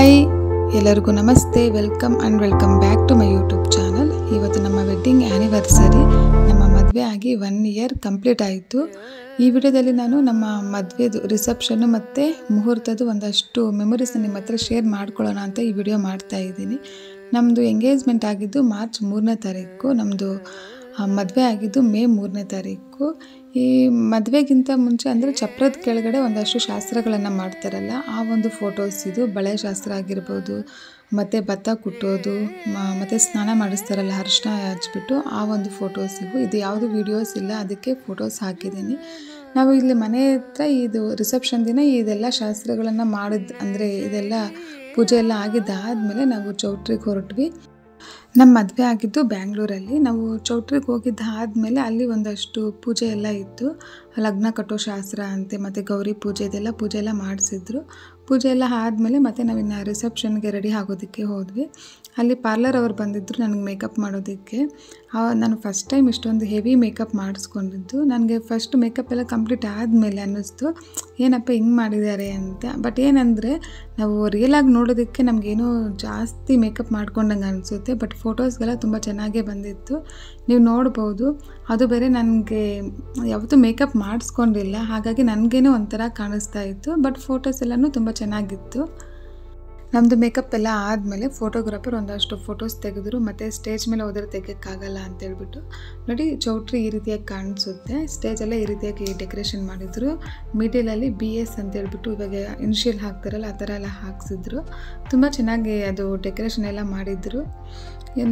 Hi ಎಲ್ಲರಿಗೂ ನಮಸ್ತೆ, welcome back to my YouTube channel. ಇವತ್ತು ನಮ್ಮ ವೆಡ್ಡಿಂಗ್ ಆ್ಯನಿವರ್ಸರಿ, ನಮ್ಮ ಮದುವೆ ಆಗಿ 1 ಇಯರ್ ಕಂಪ್ಲೀಟ್ ಆಯಿತು. ಈ ವಿಡಿಯೋದಲ್ಲಿ ನಾನು ನಮ್ಮ ಮದುವೆದು ರಿಸೆಪ್ಷನ್ನು ಮತ್ತು ಮುಹೂರ್ತದ್ದು ಒಂದಷ್ಟು ಮೆಮೊರೀಸ್ನ ನಿಮ್ಮ ಹತ್ರ ಶೇರ್ ಮಾಡ್ಕೊಳ್ಳೋಣ ಅಂತ ಈ ವಿಡಿಯೋ ಮಾಡ್ತಾ ಇದ್ದೀನಿ. ನಮ್ಮದು ಎಂಗೇಜ್ಮೆಂಟ್ ಆಗಿದ್ದು ಮಾರ್ಚ್ 3ನೇ ತಾರೀಕು, ನಮ್ಮದು ಮದುವೆ ಆಗಿದ್ದು ಮೇ 3ನೇ ತಾರೀಕು. ಈ ಮದುವೆಗಿಂತ ಮುಂಚೆ ಅಂದರೆ ಚಪ್ರದ ಕೆಳಗಡೆ ಒಂದಷ್ಟು ಶಾಸ್ತ್ರಗಳನ್ನು ಮಾಡ್ತಾರಲ್ಲ, ಆ ಒಂದು ಫೋಟೋಸ್ ಇದು. ಬಳೆ ಶಾಸ್ತ್ರ ಆಗಿರ್ಬೋದು, ಮತ್ತು ಭತ್ತ ಕುಟ್ಟೋದು, ಮತ್ತು ಸ್ನಾನ ಮಾಡಿಸ್ತಾರಲ್ಲ ಅರಿಶಿನ ಹಚ್ಬಿಟ್ಟು, ಆ ಒಂದು ಫೋಟೋಸ್ ಇವು. ಇದು ಯಾವುದು ವೀಡಿಯೋಸ್ ಇಲ್ಲ, ಅದಕ್ಕೆ ಫೋಟೋಸ್ ಹಾಕಿದ್ದೀನಿ. ನಾವು ಇಲ್ಲಿ ಮನೆ ಹತ್ರ ಇದು ರಿಸೆಪ್ಷನ್ ದಿನ ಇದೆಲ್ಲ ಶಾಸ್ತ್ರಗಳನ್ನು ಅಂದರೆ ಇದೆಲ್ಲ ಪೂಜೆ ಎಲ್ಲ ಆಗಿದ್ದಾದಮೇಲೆ ನಾವು ಚೌಟ್ರಿಗೆ ಹೊರಟ್ವಿ. ನಮ್ಮ ಮದುವೆ ಆಗಿದ್ದು ಬ್ಯಾಂಗ್ಳೂರಲ್ಲಿ. ನಾವು ಚೌಟ್ರಿಗೆ ಹೋಗಿದ್ದಾದಮೇಲೆ ಅಲ್ಲಿ ಒಂದಷ್ಟು ಪೂಜೆ ಎಲ್ಲ ಇತ್ತು, ಲಗ್ನ ಕಟ್ಟೋ ಶಾಸ್ತ್ರ ಅಂತೆ, ಮತ್ತು ಗೌರಿ ಪೂಜೆ, ಇದೆಲ್ಲ ಪೂಜೆ ಎಲ್ಲ ಮಾಡಿಸಿದ್ರು. ಪೂಜೆ ಎಲ್ಲ ಆದಮೇಲೆ ಮತ್ತು ನಾವಿನ್ನು ರಿಸೆಪ್ಷನ್ಗೆ ರೆಡಿ ಆಗೋದಕ್ಕೆ ಹೋದ್ವಿ. ಅಲ್ಲಿ ಪಾರ್ಲರ್ ಅವ್ರು ಬಂದಿದ್ದರು ನನಗೆ ಮೇಕಪ್ ಮಾಡೋದಕ್ಕೆ. ನಾನು ಫಸ್ಟ್ ಟೈಮ್ ಇಷ್ಟೊಂದು ಹೆವಿ ಮೇಕಪ್ ಮಾಡಿಸ್ಕೊಂಡಿದ್ದು. ನನಗೆ ಫಸ್ಟ್ ಮೇಕಪ್ ಎಲ್ಲ ಕಂಪ್ಲೀಟ್ ಆದಮೇಲೆ ಅನ್ನಿಸ್ತು, ಏನಪ್ಪ ಹಿಂಗೆ ಮಾಡಿದ್ದಾರೆ ಅಂತ. ಬಟ್ ಏನಂದರೆ ನಾವು ರಿಯಲಾಗಿ ನೋಡೋದಕ್ಕೆ ನಮಗೇನೋ ಜಾಸ್ತಿ ಮೇಕಪ್ ಮಾಡ್ಕೊಂಡಂಗೆ ಅನಿಸುತ್ತೆ, ಬಟ್ ಫೋಟೋಸ್ಗೆಲ್ಲ ತುಂಬ ಚೆನ್ನಾಗೇ ಬಂದಿತ್ತು, ನೀವು ನೋಡ್ಬೋದು. ಅದು ಬೇರೆ ನನಗೆ ಯಾವತ್ತೂ ಮೇಕಪ್ ಮಾಡಿಸ್ಕೊಂಡಿಲ್ಲ, ಹಾಗಾಗಿ ನನಗೇನೋ ಒಂಥರ ಕಾಣಿಸ್ತಾ ಇತ್ತು, ಬಟ್ ಫೋಟೋಸ್ ಎಲ್ಲನೂ ತುಂಬ ಚೆನ್ನಾಗಿತ್ತು. ನಮ್ಮದು ಮೇಕಪ್ ಎಲ್ಲ ಆದಮೇಲೆ ಫೋಟೋಗ್ರಾಫರ್ ಒಂದಷ್ಟು ಫೋಟೋಸ್ ತೆಗೆದ್ರು, ಮತ್ತು ಸ್ಟೇಜ್ ಮೇಲೆ ಹೋದರೆ ತೆಗಿಯೋಕ್ಕಾಗಲ್ಲ ಅಂತೇಳ್ಬಿಟ್ಟು. ನೋಡಿ, ಚೌಟ್ರಿ ಈ ರೀತಿಯಾಗಿ ಕಾಣಿಸುತ್ತೆ, ಸ್ಟೇಜೆಲ್ಲ ಈ ರೀತಿಯಾಗಿ ಡೆಕೋರೇಷನ್ ಮಾಡಿದರು. ಮಿಡಲಲ್ಲಿ BS ಅಂತೇಳ್ಬಿಟ್ಟು ಇವಾಗ ಇನಿಷಿಯಲ್ ಹಾಕ್ತಾರಲ್ಲ ಆ ಥರ ಎಲ್ಲ ಹಾಕ್ಸಿದ್ರು. ತುಂಬ ಚೆನ್ನಾಗಿ ಅದು ಡೆಕೋರೇಷನ್ ಎಲ್ಲ ಮಾಡಿದರು.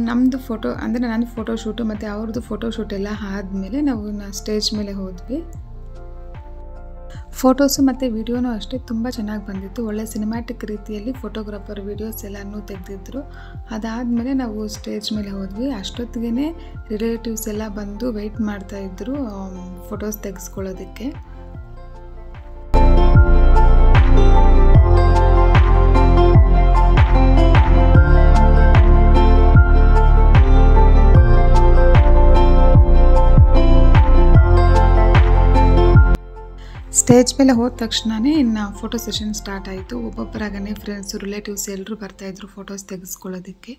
ನಮ್ಮದು ಫೋಟೋ ಅಂದರೆ ನನ್ನ ಫೋಟೋಶೂಟು ಮತ್ತು ಅವ್ರದ್ದು ಫೋಟೋಶೂಟ್ ಎಲ್ಲ ಆದಮೇಲೆ ನಾವು ಸ್ಟೇಜ್ ಮೇಲೆ ಹೋದ್ವಿ. ಫೋಟೋಸು ಮತ್ತು ವಿಡಿಯೋನೂ ಅಷ್ಟೇ ತುಂಬ ಚೆನ್ನಾಗಿ ಬಂದಿತ್ತು. ಒಳ್ಳೆ ಸಿನಿಮ್ಯಾಟಿಕ್ ರೀತಿಯಲ್ಲಿ ಫೋಟೋಗ್ರಾಫರ್ ವಿಡಿಯೋಸ್ ಎಲ್ಲನೂ ತೆಗೆದಿದ್ರು. ಅದಾದಮೇಲೆ ನಾವು ಸ್ಟೇಜ್ ಮೇಲೆ ಹೋದ್ವಿ. ಅಷ್ಟೊತ್ತಿಗೆ ರಿಲೇಟಿವ್ಸ್ ಎಲ್ಲ ಬಂದು ವೆಯ್ಟ್ ಮಾಡ್ತಾಯಿದ್ರು ಫೋಟೋಸ್ ತೆಗೆಸ್ಕೊಳ್ಳೋದಕ್ಕೆ. ಸ್ಟೇಜ್ ಮೇಲೆ ಹೋದ ತಕ್ಷಣವೇ ಇನ್ನು ಫೋಟೋ ಸೆಷನ್ ಸ್ಟಾರ್ಟ್ ಆಯಿತು. ಒಬ್ಬೊಬ್ಬರಾಗನೇ ಫ್ರೆಂಡ್ಸು, ರಿಲೇಟಿವ್ಸ್ ಎಲ್ಲರೂ ಬರ್ತಾಯಿದ್ರು ಫೋಟೋಸ್ ತೆಗೆಸ್ಕೊಳ್ಳೋದಕ್ಕೆ.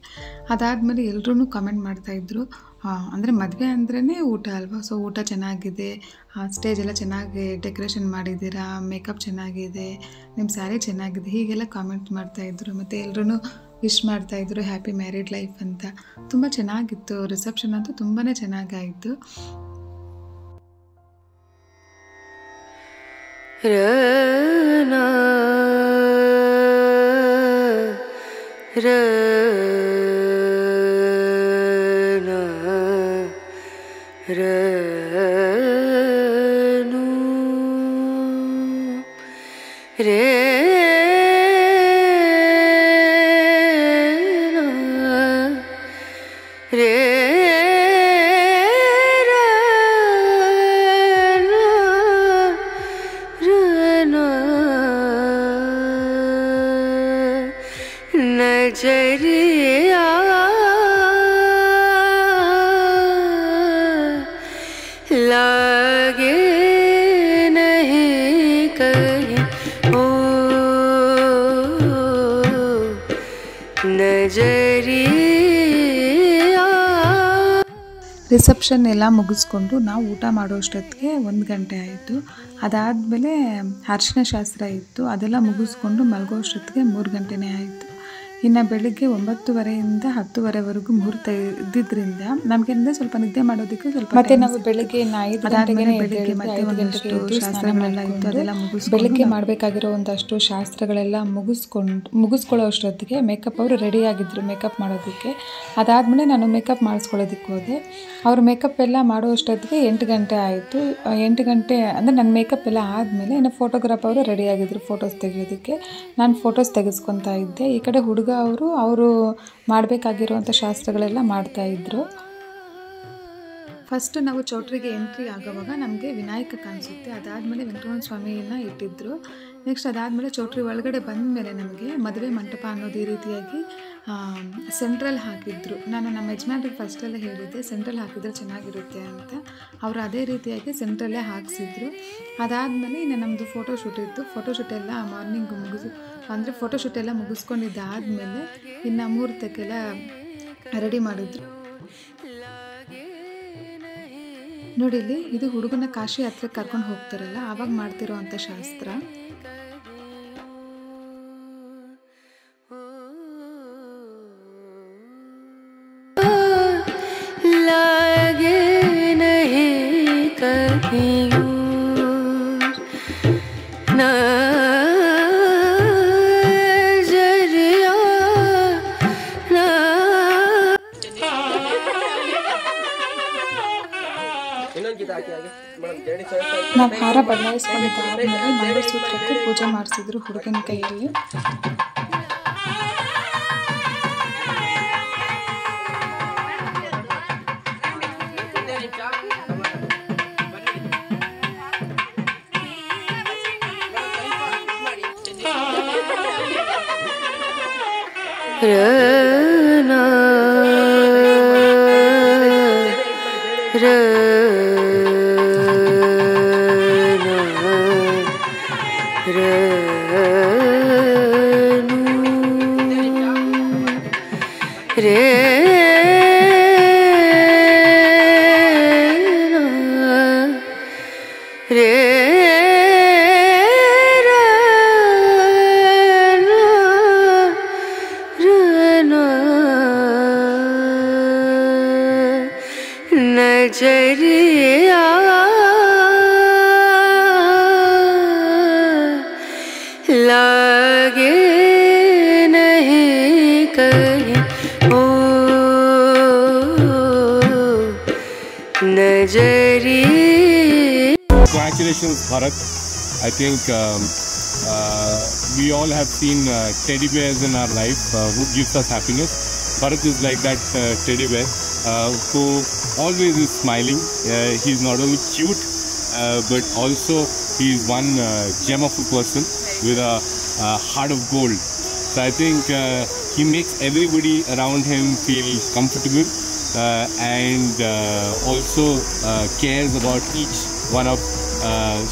ಅದಾದಮೇಲೆ ಎಲ್ಲರೂ ಕಮೆಂಟ್ ಮಾಡ್ತಾಯಿದ್ರು, ಅಂದರೆ ಮದುವೆ ಅಂದ್ರೇ ಊಟ ಅಲ್ವಾ, ಸೊ ಊಟ ಚೆನ್ನಾಗಿದೆ, ಸ್ಟೇಜ್ ಎಲ್ಲ ಚೆನ್ನಾಗಿ ಡೆಕೋರೇಷನ್ ಮಾಡಿದ್ದೀರಾ, ಮೇಕಪ್ ಚೆನ್ನಾಗಿದೆ, ನಿಮ್ಮ ಸ್ಯಾರಿ ಚೆನ್ನಾಗಿದೆ, ಹೀಗೆಲ್ಲ ಕಾಮೆಂಟ್ ಮಾಡ್ತಾಯಿದ್ರು. ಮತ್ತು ಎಲ್ಲರೂ ವಿಶ್ ಮಾಡ್ತಾಯಿದ್ರು ಹ್ಯಾಪಿ ಮ್ಯಾರಿಡ್ ಲೈಫ್ ಅಂತ. ತುಂಬ ಚೆನ್ನಾಗಿತ್ತು ರಿಸೆಪ್ಷನ್ ಅಂತೂ, ತುಂಬಾ ಚೆನ್ನಾಗಾಯಿತು. ರನಾ ರನಾ ರನು नजरिया लागे नहीं कहीं, ओ नजरिया. ರಿಸೆಪ್ಷನ್ ಎಲ್ಲ ಮುಗಿಸ್ಕೊಂಡು ನಾವು ಊಟ ಮಾಡೋಷ್ಟೊತ್ತಿಗೆ 1 ಗಂಟೆ ಆಯಿತು. ಅದಾದಮೇಲೆ ಅರಿಶಿನ ಶಾಸ್ತ್ರ ಇತ್ತು, ಅದೆಲ್ಲ ಮುಗಿಸ್ಕೊಂಡು ಮಲಗೋಷ್ಟೊತ್ತಿಗೆ 3 ಗಂಟೆನೇ ಆಯಿತು. ಇನ್ನು ಬೆಳಿಗ್ಗೆ 9:30 10:00ವರೆಗೂ ಮುಹೂರ್ತ ಇದ್ದಿದ್ದರಿಂದ ನಮಗೇನಿದೆ ಸ್ವಲ್ಪ ನಿದ್ದೆ ಮಾಡೋದಕ್ಕೆ ಸ್ವಲ್ಪ. ಮತ್ತು ನಾವು ಬೆಳಿಗ್ಗೆ 5 ಗಂಟೆಗೆ ಮತ್ತೆ ಒಂದಷ್ಟು ಶಾಸ್ತ್ರಗಳೆಲ್ಲ ಇತ್ತು, ಅದೆಲ್ಲ ಬೆಳಿಗ್ಗೆ ಮಾಡಬೇಕಾಗಿರೋ ಒಂದಷ್ಟು ಶಾಸ್ತ್ರಗಳೆಲ್ಲ ಮುಗಿಸ್ಕೊಳ್ಳೋ ಅಷ್ಟೊತ್ತಿಗೆ ಮೇಕಪ್ ಅವರು ರೆಡಿ ಆಗಿದ್ದರು ಮೇಕಪ್ ಮಾಡೋದಕ್ಕೆ. ಅದಾದಮೇಲೆ ನಾನು ಮೇಕಪ್ ಮಾಡಿಸ್ಕೊಳ್ಳೋದಕ್ಕೆ ಹೋದೆ. ಅವರು ಮೇಕಪ್ ಎಲ್ಲ ಮಾಡೋ ಅಷ್ಟೊತ್ತಿಗೆ 8 ಗಂಟೆ ಆಯಿತು. 8 ಗಂಟೆ ಅಂದರೆ ನನ್ನ ಮೇಕಪ್ ಎಲ್ಲ ಆದಮೇಲೆ ಇನ್ನು ಫೋಟೋಗ್ರಾಫ್ ಅವರು ರೆಡಿ ಆಗಿದ್ದರು ಫೋಟೋಸ್ ತೆಗೆಯೋದಕ್ಕೆ. ನಾನು ಫೋಟೋಸ್ ತೆಗೆಸ್ಕೊತಾ ಇದ್ದೆ. ಈ ಕಡೆ ಹುಡುಗ ಅವರು ಮಾಡಬೇಕಾಗಿರುವಂಥ ಶಾಸ್ತ್ರಗಳೆಲ್ಲ ಮಾಡ್ತಾಯಿದ್ರು. ಫಸ್ಟ್ ನಾವು ಚೌಟ್ರಿಗೆ ಎಂಟ್ರಿ ಆಗೋವಾಗ ನಮಗೆ ವಿನಾಯಕ ಕಾಣಿಸುತ್ತೆ, ಅದಾದಮೇಲೆ ವೆಂಕಟರಮಣ ಸ್ವಾಮಿಯನ್ನು ಇಟ್ಟಿದ್ದರು. ನೆಕ್ಸ್ಟ್ ಅದಾದಮೇಲೆ ಚೌಟ್ರಿ ಒಳಗಡೆ ಬಂದ ಮೇಲೆ ನಮಗೆ ಮದುವೆ ಮಂಟಪ ಅನ್ನೋದು ಈ ರೀತಿಯಾಗಿ ಸೆಂಟ್ರಲ್ ಹಾಕಿದ್ರು. ನಾನು ನಮ್ಮ ಯಜಮಾನ್ರಿಗೆ ಫಸ್ಟೆಲ್ಲ ಹೇಳಿದ್ದೆ ಸೆಂಟ್ರಲ್ ಹಾಕಿದ್ರೆ ಚೆನ್ನಾಗಿರುತ್ತೆ ಅಂತ. ಅವರು ಅದೇ ರೀತಿಯಾಗಿ ಸೆಂಟ್ರಲ್ಲೇ ಹಾಕಿಸಿದ್ರು. ಅದಾದಮೇಲೆ ಇನ್ನು ನಮ್ಮದು ಫೋಟೋಶೂಟ್ ಇತ್ತು. ಫೋಟೋಶೂಟ್ ಎಲ್ಲ ಮಾರ್ನಿಂಗ್ ಅಂದರೆ ಫೋಟೋಶೂಟ್ ಎಲ್ಲ ಮುಗಿಸ್ಕೊಂಡಿದ್ದಾದಮೇಲೆ ಇನ್ನು ಮುಹೂರ್ತಕ್ಕೆಲ್ಲ ರೆಡಿ ಮಾಡಿದ್ರು. ನೋಡಿ ಇಲ್ಲಿ ಇದು ಹುಡುಗನ ಕಾಶಿ ಯಾತ್ರೆಗೆ ಕರ್ಕೊಂಡು ಹೋಗ್ತಾರಲ್ಲ ಆವಾಗ ಮಾಡ್ತಿರೋ ಅಂಥ ಶಾಸ್ತ್ರ. ನಾವು ಹಾರ ಬದಲಾಯಿಸ್ಕೊಂಡಿದ್ದಾದ್ಮೇಲೆ ಮಂಗಳಸೂತ್ರಕ್ಕೆ ಪೂಜೆ ಮಾಡಿಸಿದ್ರು ಹುಡುಗನ ಕೈಯಲ್ಲಿ. नजरिया लागे नहीं कहीं ओ नजरिया. Congratulations, Bharat. I think we all have seen teddy bears in our life who gives us happiness. Bharat is like that teddy bear who always is smiling. He's not only cute but also he's one gem of a person with a heart of gold. So I think he makes everybody around him feel comfortable and also cares about each one of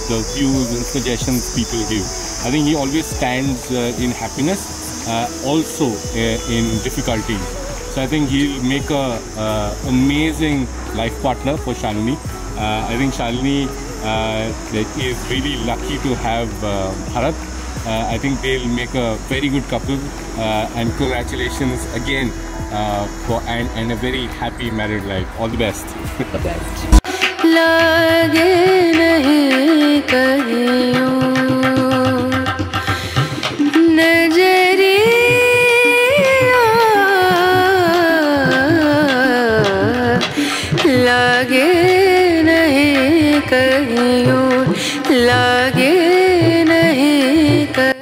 the views and suggestions people give. I think he always stands in happiness, also in difficulties. So I think he'll make a amazing life partner for Shalini. I think Shalini is really lucky to have Bharat. I think they'll make a very good couple and congratulations again for and a very happy married life. All the best. The best. लागे नहीं कहीं नजरिया लागे नहीं कहीं लागे नहीं कहीं.